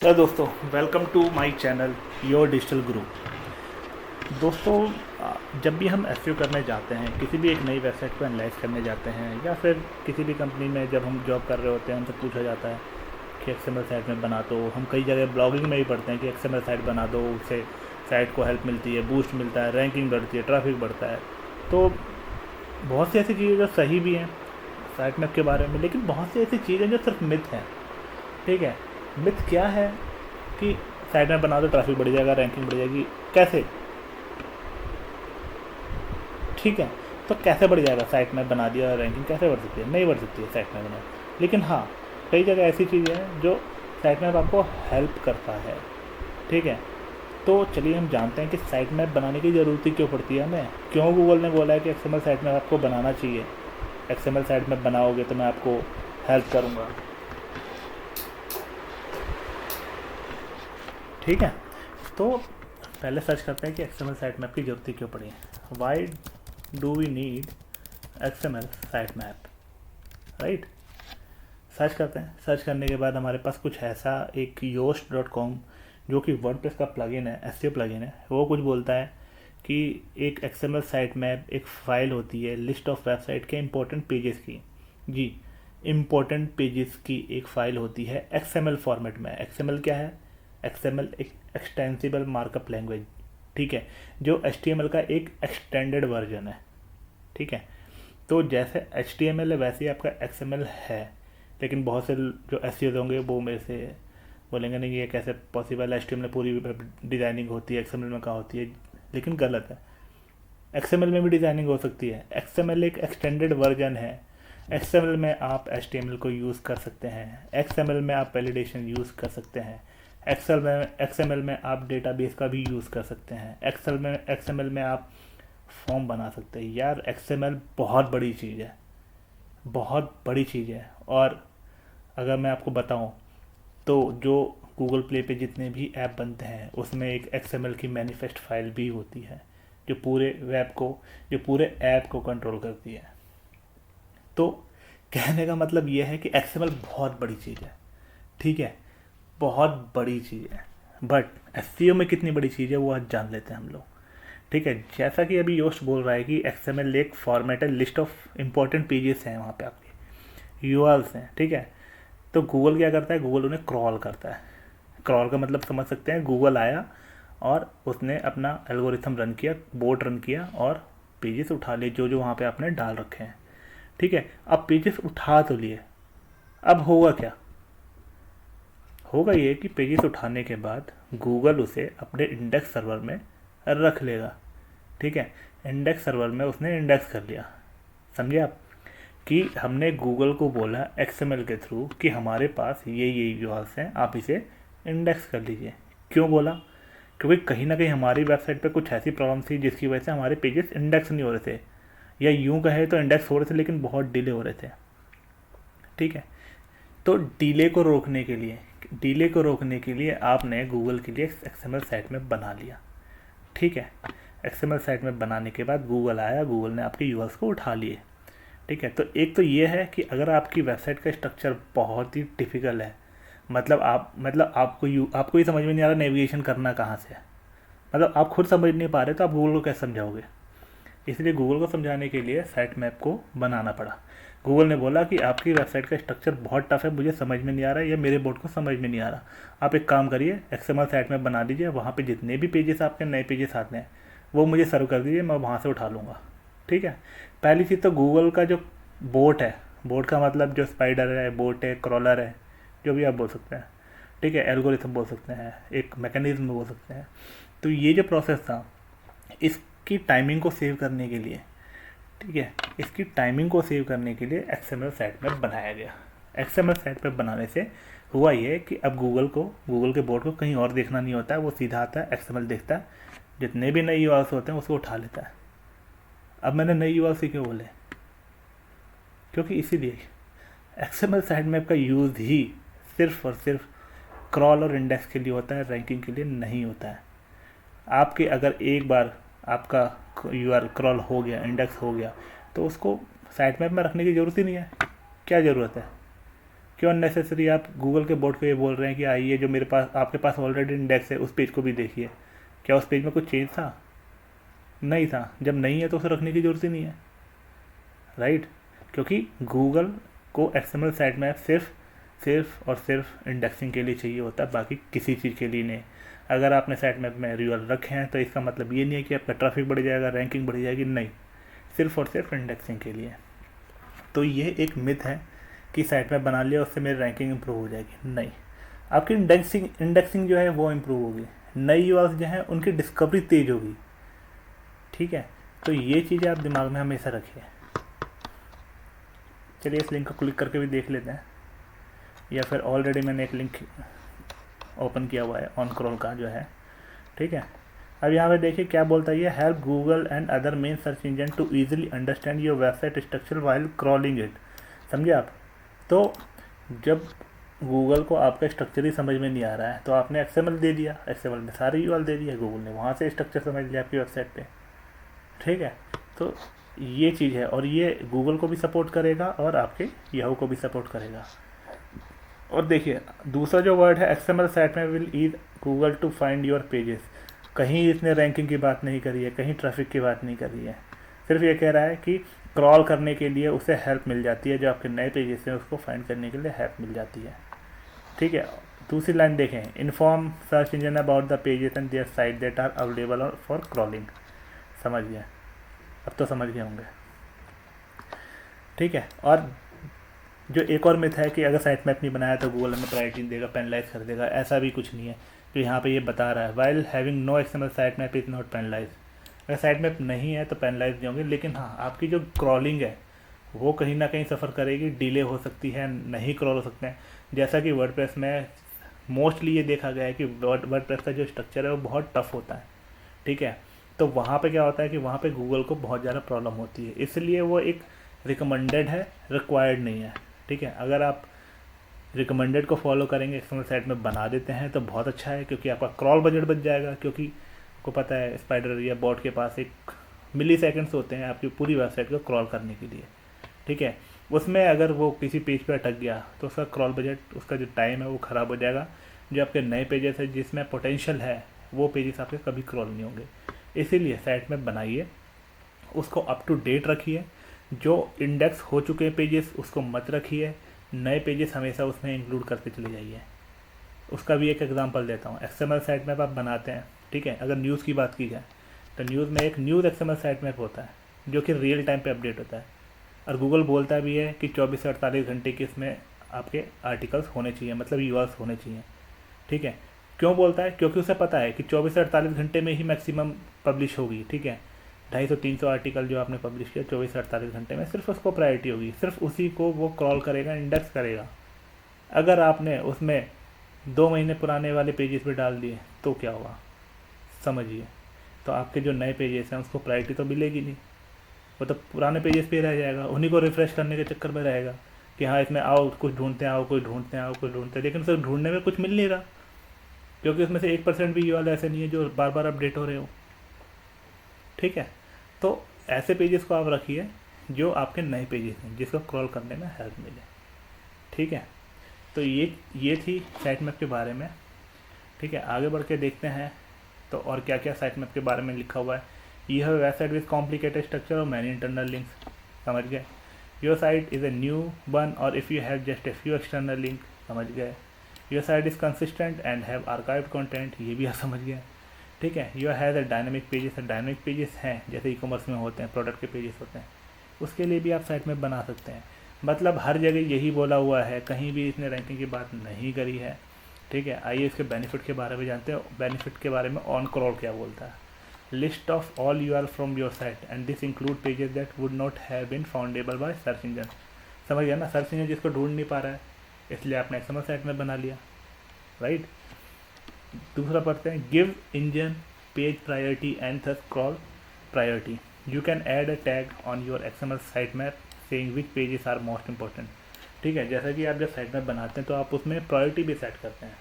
Hello दोस्तों, welcome to my channel your digital guru. दोस्तों, जब भी हम एसईओ करने जाते हैं, किसी भी एक नई वेबसाइट को एनालाइज करने जाते हैं या फिर किसी भी कंपनी में जब हम जॉब कर रहे होते हैं, हमसे पूछा जाता है कि एक्सएमएल साइट में बना दो। हम कई जगह ब्लॉगिंग में भी पढ़ते हैं कि एक्सएमएल साइट बना दो, उससे साइट को हेल्प मिलती है, बूस्ट मिलता है, रैंकिंग बढ़ती है, ट्रैफिक बढ़ता है। तो बहुत सी ऐसी चीज़ें जो सही भी हैं साइट मैप के बारे में, लेकिन बहुत सी ऐसी चीज़ें जो सिर्फ मिथ हैं। ठीक है, मिथ क्या है कि साइट में बना दो, ट्रैफिक बढ़ जाएगा, रैंकिंग बढ़ जाएगी। कैसे? ठीक है, तो कैसे बढ़ जाएगा? साइट में बना दिया, रैंकिंग कैसे बढ़ सकती है? नहीं बढ़ सकती है साइट में बना। लेकिन हाँ, कई जगह ऐसी चीज़ें हैं जो साइट मैप आपको हेल्प करता है। ठीक है, तो चलिए हम जानते हैं कि साइट मैप बनाने की ज़रूरत ही क्यों पड़ती है हमें। क्यों गूगल ने बोला है कि एक्सएमएल साइट मैप आपको बनाना चाहिए। एक्सएमएल साइट मैप बनाओगे तो मैं आपको हेल्प करूँगा। ठीक है, तो पहले सर्च करते हैं कि एक्सएमएल साइट मैप की ज़रूरत क्यों पड़ी है। Why do we need XML site map, right? Search करते हैं। सर्च करने के बाद हमारे पास कुछ ऐसा एक yoast.com, जो कि वर्डप्रेस का प्लगइन है, एसईओ प्लगइन है, वो कुछ बोलता है कि एक एक्सएमएल साइट मैप एक फ़ाइल होती है लिस्ट ऑफ वेबसाइट के इंपॉर्टेंट पेजेस की। जी, इंपॉर्टेंट पेजेस की एक फ़ाइल होती है एक्सएमएल फॉर्मेट में। एक्सएमएल क्या है? एक्सएमएल एक एक्सटेंसिबल मार्कअप लैंग्वेज, ठीक है, जो एचटीएमएल का एक एक्सटेंडेड वर्जन है। ठीक है, तो जैसे एचटीएमएल है वैसे ही आपका एक्सएमएल है। लेकिन बहुत से जो एसईओ होंगे वो मेरे से बोलेंगे नहीं ये कैसे पॉसिबल है, एचटीएमएल में पूरी डिज़ाइनिंग होती है, एक्सएमएल में कहाँ होती है। लेकिन गलत है, एक्सएमएल में भी डिज़ाइनिंग हो सकती है। एक्सएमएल एक एक्सटेंडेड वर्जन है। एक्सएमएल में आप एचटीएमएल को यूज़ कर सकते हैं, एक्सएमएल में आप वैलिडेशन यूज़ कर सकते हैं, एक्सएमएल में आप डेटाबेस का भी यूज़ कर सकते हैं, एक्सएमएल में आप फॉर्म बना सकते हैं। यार एक्सएमएल बहुत बड़ी चीज़ है, बहुत बड़ी चीज़ है। और अगर मैं आपको बताऊं तो जो गूगल प्ले पे जितने भी ऐप बनते हैं उसमें एक एक्सएमएल की मैनिफेस्ट फाइल भी होती है जो पूरे वेब को, जो पूरे ऐप को कंट्रोल करती है। तो कहने का मतलब यह है कि एक्सएमएल बहुत बड़ी चीज़ है। ठीक है, बहुत बड़ी चीज़ है। बट एसईओ में कितनी बड़ी चीज़ है वो आज जान लेते हैं हम लोग। ठीक है, जैसा कि अभी योस्ट बोल रहा है कि एक्सएमएल एक फॉर्मेट है, लिस्ट ऑफ इंपॉर्टेंट पेजेस हैं, वहाँ पे आपके यूआरएल्स हैं। ठीक है, तो गूगल क्या करता है? गूगल उन्हें क्रॉल करता है। क्रॉल का मतलब समझ सकते हैं, गूगल आया और उसने अपना एल्गोरिथम रन किया, बोट रन किया और पेजेस उठा लिए जो जो वहाँ पे आपने डाल रखे हैं। ठीक है, अब पेजेस उठा तो लिए, अब होगा क्या? होगा ये कि पेजेस उठाने के बाद गूगल उसे अपने इंडेक्स सर्वर में रख लेगा। ठीक है, इंडेक्स सर्वर में उसने इंडेक्स कर लिया। समझे आप कि हमने गूगल को बोला एक्सएमएल के थ्रू कि हमारे पास ये यूआरएल्स हैं, आप इसे इंडेक्स कर लीजिए। क्यों बोला? क्योंकि कहीं ना कहीं हमारी वेबसाइट पे कुछ ऐसी प्रॉब्लम थी जिसकी वजह से हमारे पेजेस इंडेक्स नहीं हो रहे थे, या यूं कहे तो इंडेक्स हो रहे थे लेकिन बहुत डिले हो रहे थे। ठीक है, तो डिले को रोकने के लिए आपने गूगल के लिए एक्सएमएल साइट में बना लिया। ठीक है, एक्सएमएल साइट में बनाने के बाद गूगल आया, गूगल ने आपके यूआरएल्स को उठा लिए। ठीक है, तो एक तो ये है कि अगर आपकी वेबसाइट का स्ट्रक्चर बहुत ही टिपिकल है, मतलब आपको ही समझ में नहीं आ रहा नेविगेशन करना कहाँ से है, मतलब आप खुद समझ नहीं पा रहे तो आप गूगल को कैसे समझाओगे? इसलिए गूगल को समझाने के लिए साइट मैप को बनाना पड़ा। गूगल ने बोला कि आपकी वेबसाइट का स्ट्रक्चर बहुत टफ है, मुझे समझ में नहीं आ रहा है, या मेरे बोर्ड को समझ में नहीं आ रहा। आप एक काम करिए, एक्सएमएल साइट मैप बना दीजिए, वहाँ पे जितने भी पेजेस आपके नए पेजेस आते हैं वो मुझे सर्व कर दीजिए, मैं वहाँ से उठा लूँगा। ठीक है, पहली चीज़ तो गूगल का जो बोट है, बोट का मतलब जो स्पाइडर है, बोट है, क्रॉलर है, जो भी आप बोल सकते हैं। ठीक है, एल्गोरिथम बोल सकते हैं, एक मैकेनिज्म बोल सकते हैं। तो ये जो प्रोसेस था, इसकी टाइमिंग को सेव करने के लिए, ठीक है, इसकी टाइमिंग को सेव करने के लिए एक्सएमएल साइट मैप बनाया गया। एक्सएमएल साइट मैप बनाने से हुआ ये कि अब गूगल के बोर्ड को कहीं और देखना नहीं होता है, वो सीधा आता है, एक्सएमएल देखता है, जितने भी नए यूआरएल्स होते हैं उसको उठा लेता है। अब मैंने नए यूआरएल्स क्यों बोले? क्योंकि इसीलिए एक्सएमएल साइट मैप का यूज़ ही सिर्फ और सिर्फ क्रॉल और इंडेक्स के लिए होता है, रैंकिंग के लिए नहीं होता है। आपके अगर एक बार आपका यूआर क्रॉल हो गया, इंडेक्स हो गया, तो उसको साइट मैप में रखने की ज़रूरत ही नहीं है। क्या ज़रूरत है? क्यों अननेसेसरी आप गूगल के बोर्ड को ये बोल रहे हैं कि आइए जो मेरे पास आपके पास ऑलरेडी इंडेक्स है उस पेज को भी देखिए? क्या उस पेज में कुछ चेंज था? नहीं था। जब नहीं है तो उसे रखने की ज़रूरत ही नहीं है, राइट? क्योंकि गूगल को एक्सएमएल साइट मैप सिर्फ और सिर्फ इंडेक्सिंग के लिए चाहिए होता है, बाकी किसी चीज़ के लिए नहीं। अगर आपने साइट मैप में यूआरएल रखे हैं तो इसका मतलब ये नहीं है कि आपका ट्रैफिक बढ़ जाएगा, रैंकिंग बढ़ जाएगी, नहीं, सिर्फ और सिर्फ इंडेक्सिंग के लिए। तो ये एक मिथ है कि साइट मैप बना लिया उससे मेरी रैंकिंग इंप्रूव हो जाएगी, नहीं। आपकी इंडेक्सिंग जो है वो इंप्रूव होगी, नई यूआरएल्स जो हैं उनकी डिस्कवरी तेज होगी, ठीक है? तो ये चीज़ें आप दिमाग में हमेशा रखिए। चलिए इस लिंक को क्लिक करके भी देख लेते हैं, या फिर ऑलरेडी मैंने एक लिंक ओपन किया हुआ है ऑनक्रॉल का जो है, ठीक है? अब यहाँ पे देखिए क्या बोलता है ये, help Google and other main search engine to easily understand your website structure while crawling it. समझे आप? तो जब गूगल को आपका स्ट्रक्चर ही समझ में नहीं आ रहा है तो आपने एक्सएमएल दे दिया, एक्सएमएल में सारे यूआरएल दे दिया, गूगल ने वहाँ से स्ट्रक्चर समझ लिया आपकी वेबसाइट पे, ठीक है? तो ये चीज़ है, और ये गूगल को भी सपोर्ट करेगा और आपके याहू को भी सपोर्ट करेगा। और देखिए दूसरा जो वर्ड है XML site map will ease Google to find your pages, कहीं इसने रैंकिंग की बात नहीं करी है, कहीं ट्रैफिक की बात नहीं करी है, सिर्फ ये कह रहा है कि क्रॉल करने के लिए उसे हेल्प मिल जाती है, जो आपके नए पेजेस हैं उसको फाइंड करने के लिए हेल्प मिल जाती है, ठीक है? दूसरी लाइन देखें, inform search engine about the pages and their site that are available for crawling. समझ गए? अब तो समझ गए होंगे, ठीक है? और जो एक और मिथ है कि अगर साइट मैप नहीं बनाया तो गूगल हमें प्रायोरिटी देगा, पेनलाइज कर देगा, ऐसा भी कुछ नहीं है। तो यहाँ पे ये बता रहा है while having no XML site map is not penalize. अगर साइट मैप नहीं है तो पेनलाइज नहीं होंगे, लेकिन हाँ आपकी जो क्रॉलिंग है वो कहीं ना कहीं सफ़र करेगी, डिले हो सकती है, नहीं क्रॉल हो सकते हैं। जैसा कि वर्डप्रेस में मोस्टली ये देखा गया है कि वर्डप्रेस का जो स्ट्रक्चर है वो बहुत टफ होता है, ठीक है? तो वहाँ पे क्या होता है कि वहाँ पे गूगल को बहुत ज़्यादा प्रॉब्लम होती है, इसलिए वो एक रिकमेंडेड है, रिक्वायर्ड नहीं है, ठीक है? अगर आप रिकमेंडेड को फॉलो करेंगे, एक्सटर्नल साइट में बना देते हैं तो बहुत अच्छा है, क्योंकि आपका क्रॉल बजट बच जाएगा, क्योंकि आपको पता है स्पाइडर या बॉट के पास एक मिली सेकेंड्स होते हैं आपकी पूरी वेबसाइट को क्रॉल करने के लिए, ठीक है? उसमें अगर वो किसी पेज पर अटक गया तो उसका क्रॉल बजट, उसका जो टाइम है वो ख़राब हो जाएगा। जो आपके नए पेजेस है जिसमें पोटेंशियल है वो पेजेस आपके कभी क्रॉल नहीं होंगे। इसीलिए साइट में बनाइए, उसको अप टू डेट रखिए, जो इंडेक्स हो चुके पेजेस उसको मत रखिए, नए पेजेस हमेशा उसमें इंक्लूड करते चले जाइए। उसका भी एक एग्जांपल देता हूँ। एक्सएमएल साइट मैप आप बनाते हैं, ठीक है? अगर न्यूज़ की बात की जाए तो न्यूज़ में एक न्यूज़ एक्सएमएल साइट मैप होता है जो कि रियल टाइम पे अपडेट होता है, और गूगल बोलता भी है कि 24 से 48 घंटे के इसमें आपके आर्टिकल्स होने चाहिए, मतलब यूआरएल्स होने चाहिए, ठीक है? क्यों बोलता है? क्योंकि उसे पता है कि 24 से 48 घंटे में ही मैक्सिमम पब्लिश होगी, ठीक है? 250-300 आर्टिकल जो आपने पब्लिश किया 24 से 48 घंटे में, सिर्फ उसको प्रायोरिटी होगी, सिर्फ उसी को वो क्रॉल करेगा, इंडेक्स करेगा। अगर आपने उसमें 2 महीने पुराने वाले पेजेस पे डाल दिए तो क्या होगा समझिए? तो आपके जो नए पेजेस हैं उसको प्रायोरिटी तो मिलेगी नहीं, वो तो पुराने पेजेस पे रह जाएगा, उन्हीं को रिफ़्रेश करने के चक्कर में रहेगा कि हाँ इसमें आओ कुछ ढूंढते हैं, आओ कुछ ढूंढते हैं, आओ कुछ ढूंढते हैं, लेकिन उसे ढूंढने में कुछ मिल नहीं रहा, क्योंकि उसमें से 1% भी यूआरएल ऐसे नहीं है जो बार बार अपडेट हो रहे हो, ठीक है? तो ऐसे पेजेस को आप रखिए जो आपके नए पेजेस हैं, जिसको क्रॉल करने में हेल्प मिले, ठीक है? तो ये थी साइट मैप के बारे में, ठीक है? आगे बढ़ के देखते हैं तो और क्या क्या साइट मैप के बारे में लिखा हुआ है। You have website with complicated structure और मैनी इंटरनल लिंक्स। समझ गए? Your site is a new one और if you have just a few external link. समझ गए? Your site is consistent and have archive content. ये भी आप समझ गए, ठीक है? Your has a dynamic pages. Dynamic pages हैं जैसे ई कॉमर्स में होते हैं, प्रोडक्ट के पेजेस होते हैं, उसके लिए भी आप साइट मैप बना सकते हैं। मतलब हर जगह यही बोला हुआ है, कहीं भी इसने रैंकिंग की बात नहीं करी है, ठीक है? आइए इसके बेनिफिट के बारे में जानते हैं। बेनिफिट के बारे में ऑन क्रॉल क्या बोलता है। List of all URL from your site and this include pages that would not have been foundable by search engine. समझ गया ना? सर्च इंजन जिसको ढूंढ नहीं पा रहा है, इसलिए आपने एक्सएमएल साइट में बना लिया, राइट? दूसरा पढ़ते हैं, give engine page priority and thus crawl priority. You can add a tag on your XML site map saying which pages are most important. ठीक है, जैसा कि आप जब साइट मैप बनाते हैं तो आप उसमें प्रायोरिटी भी सेट करते हैं,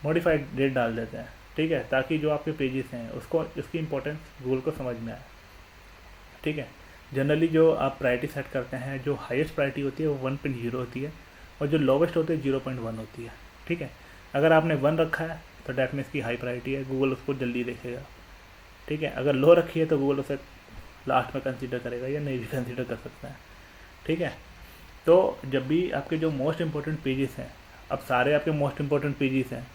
मॉडिफाइड डेट डाल देते हैं, ठीक है, ताकि जो आपके पेजेस हैं उसको उसकी इंपॉर्टेंस गूगल को समझ में आए, ठीक है। जनरली जो आप प्रायोरिटी सेट करते हैं, जो हाईएस्ट प्रायोरिटी होती है वो 1.0 होती है और जो लोवेस्ट होती है 0.1 होती है। ठीक है, अगर आपने 1 रखा है तो डैट मीन्स की हाई प्रायोरिटी है, गूगल उसको जल्दी देखेगा। ठीक है, अगर लो रखी है तो गूगल उसे लास्ट में कंसीडर करेगा या नहीं भी कंसीडर कर सकता है। ठीक है, तो जब भी आपके जो मोस्ट इंपॉर्टेंट पेजेस हैं, अब सारे आपके मोस्ट इंपॉर्टेंट पेजेस हैं,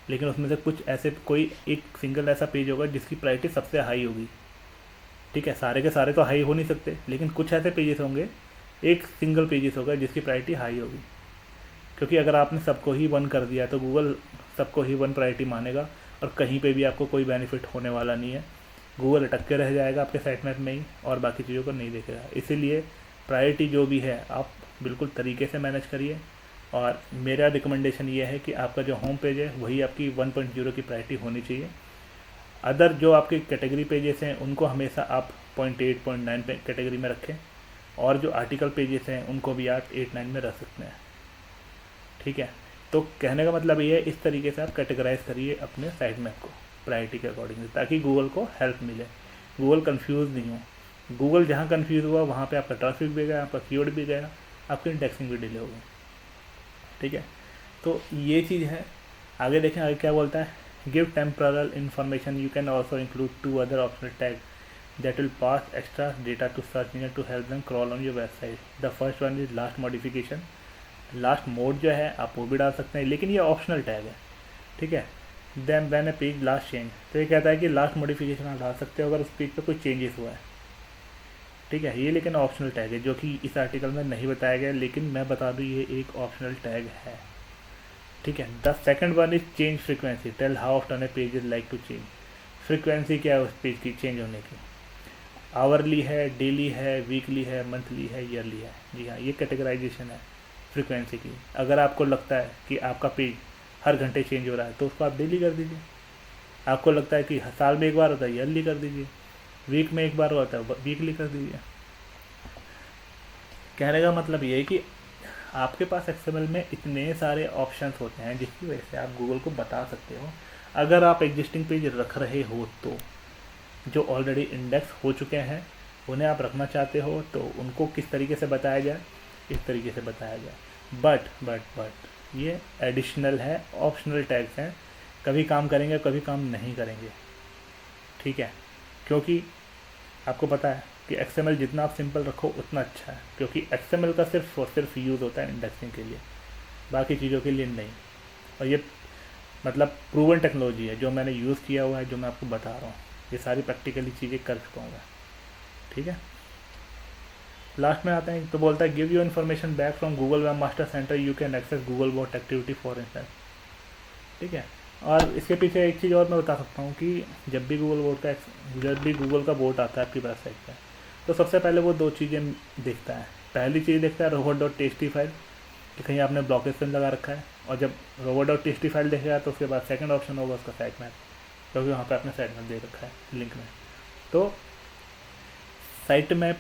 लेकिन उसमें से कुछ ऐसे कोई एक सिंगल ऐसा पेज होगा जिसकी प्रायोरिटी सबसे हाई होगी। ठीक है, सारे के सारे तो हाई हो नहीं सकते, लेकिन कुछ ऐसे पेजेस होंगे, एक सिंगल पेजेस होगा जिसकी प्रायोरिटी हाई होगी। क्योंकि अगर आपने सबको ही 1 कर दिया तो गूगल सबको ही 1 प्रायोरिटी मानेगा और कहीं पे भी आपको कोई बेनिफिट होने वाला नहीं है। गूगल अटक के रह जाएगा आपके साइट मैप में ही और बाकी चीज़ों को नहीं देखेगा। इसीलिए प्रायोरिटी जो भी है आप बिल्कुल तरीके से मैनेज करिए। और मेरा रिकमेंडेशन ये है कि आपका जो होम पेज है वही आपकी 1.0 की प्रायोरिटी होनी चाहिए। अदर जो आपके कैटेगरी पेजेस हैं उनको हमेशा आप 0.8 0.9 पे कैटेगरी में रखें, और जो आर्टिकल पेजेस हैं उनको भी आप 8-9 में रख सकते हैं। ठीक है, तो कहने का मतलब ये है, इस तरीके से आप कैटेगराइज करिए अपने साइट मैप को प्रायोरिटी के अकॉर्डिंग, ताकि गूगल को हेल्प मिले, गूगल कंफ्यूज नहीं हो। गूगल जहाँ कंफ्यूज हुआ वहाँ पे आपका ट्रैफिक भी गया, आपका कीवर्ड भी गया, आपकी इंडेक्सिंग भी डिले हो गई। ठीक है, तो ये चीज़ है। आगे देखें, आगे क्या बोलता है, give temporal information, you can also include 2 other optional tag that will pass extra data to search engine to help them crawl on your website. The first one is last modification. Last mode जो है आप वो भी डाल सकते हैं, लेकिन ये ऑप्शनल टैग है। ठीक है, then when a page last change, तो ये कहता है कि लास्ट मॉडिफिकेशन आप डाल सकते हो अगर उस पेज पे कोई चेंजेस हुआ है। ठीक है, ये लेकिन ऑप्शनल टैग है जो कि इस आर्टिकल में नहीं बताया गया, लेकिन मैं बता दूँ ये एक ऑप्शनल टैग है। ठीक है, the second one is change frequency, tell how often a page is like to change. Frequency क्या है उस पेज की चेंज होने की, आवरली है, डेली है, वीकली है, मंथली है, ईयरली है। जी हाँ, ये कैटेगराइजेशन है फ्रीक्वेंसी की। अगर आपको लगता है कि आपका पेज हर घंटे चेंज हो रहा है तो उसको आप डेली कर दीजिए। आपको लगता है कि साल में एक बार होता है, ईयरली कर दीजिए। वीक में एक बार होता है, वीकली कर दीजिए। कहने का मतलब ये है कि आपके पास एक्सएमएल में इतने सारे ऑप्शंस होते हैं जिसकी वजह से आप गूगल को बता सकते हो। अगर आप एग्जिस्टिंग पेज रख रहे हो तो जो ऑलरेडी इंडेक्स हो चुके हैं उन्हें आप रखना चाहते हो तो उनको किस तरीके से बताया जाए, इस तरीके से बताया जाए। बट ये एडिशनल है, ऑप्शनल टैग्स हैं, कभी काम करेंगे कभी काम नहीं करेंगे। ठीक है, क्योंकि आपको पता है कि एक्सएमएल जितना आप सिंपल रखो उतना अच्छा है, क्योंकि एक्सएमएल का सिर्फ और सिर्फ यूज़ होता है इंडेक्सिंग के लिए, बाकी चीज़ों के लिए नहीं। और ये मतलब प्रूवन टेक्नोलॉजी है जो मैंने यूज़ किया हुआ है, जो मैं आपको बता रहा हूँ, ये सारी प्रैक्टिकली चीज़ें कर चुका हूँ मैं। ठीक है, लास्ट में आते हैं तो बोलता है give you information back from Google web master center, you can access Google bot activity for instance. ठीक है, और इसके पीछे एक चीज़ और मैं बता सकता हूँ कि जब भी गूगल का बोट आता है आपकी वेबसाइट पर, तो सबसे पहले वो 2 चीज़ें देखता है। पहली चीज़ देखता है robot.txt फाइल कि कहीं आपने ब्लॉकेज पिन लगा रखा है, और जब robot.txt फाइल देखेगा तो उसके बाद सेकंड ऑप्शन होगा उसका साइट मैप, क्योंकि वहाँ पे आपने साइट मैप दे रखा है लिंक में। तो साइट मैप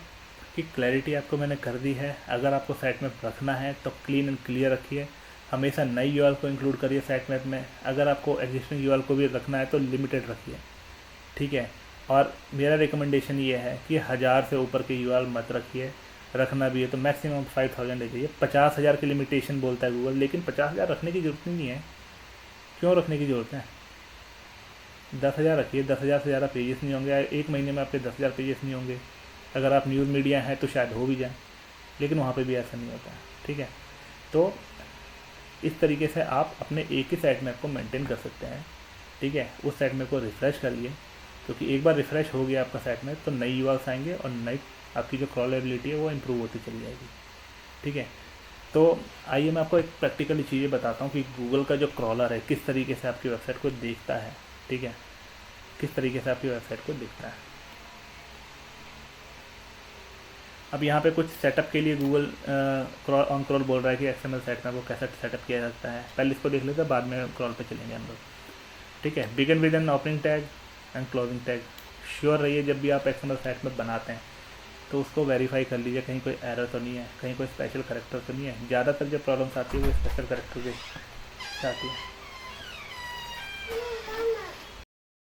की क्लैरिटी आपको मैंने कर दी है। अगर आपको साइट मैप रखना है तो क्लीन एंड क्लियर रखिए, हमेशा नई यूआरएल को इंक्लूड करिए साइट मैप में। अगर आपको एग्जिस्टिंग यूआरएल को भी रखना है तो लिमिटेड रखिए। ठीक है, और मेरा रिकमेंडेशन ये है कि 1000 से ऊपर के यूआरएल मत रखिए, रखना भी है तो मैक्सिमम 5000 ले जाइए। 50,000 की लिमिटेशन बोलता है गूगल, लेकिन 50,000 रखने की जरूरत नहीं है। क्यों रखने की ज़रूरत है? 10,000 रखिए, 10,000 से ज़्यादा पेजेस नहीं होंगे, एक महीने में आपके 10,000 पेजेस नहीं होंगे। अगर आप न्यूज़ मीडिया हैं तो शायद हो भी जाए, लेकिन वहाँ पे भी ऐसा नहीं होता है। ठीक है, तो इस तरीके से आप अपने एक ही साइट मैप को मेंटेन कर सकते हैं। ठीक है, उस साइट मैप को रिफ़्रेश करिए, क्योंकि एक बार रिफ़्रेश हो गया आपका साइट मैप तो नई यूआरएल्स आएंगे और नई आपकी जो क्रॉलेबिलिटी है वो इम्प्रूव होती चली जाएगी। ठीक है, तो आइए मैं आपको एक प्रैक्टिकली चीज़ें बताता हूँ कि गूगल का जो क्रॉलर है किस तरीके से आपकी वेबसाइट को देखता है। ठीक है, किस तरीके से आपकी वेबसाइट को देखता है। अब यहाँ पे कुछ सेटअप के लिए गूगल ऑन क्रॉल बोल रहा है कि एक्सएमएल साइट में वो कैसे सेटअप किया जा सकता है। पहले इसको देख लेते हैं, बाद में क्रॉल पे चलेंगे हम लोग। ठीक है, begin with an opening tag and closing tag. Sure रहिए जब भी आप एक्सएमएल साइट में बनाते हैं तो उसको वेरीफाई कर लीजिए कहीं कोई एरर तो नहीं है, कहीं कोई स्पेशल कैरेक्टर तो नहीं है। ज़्यादातर जो प्रॉब्लम्स आती है वो स्पेशल कैरेक्टर के आती है।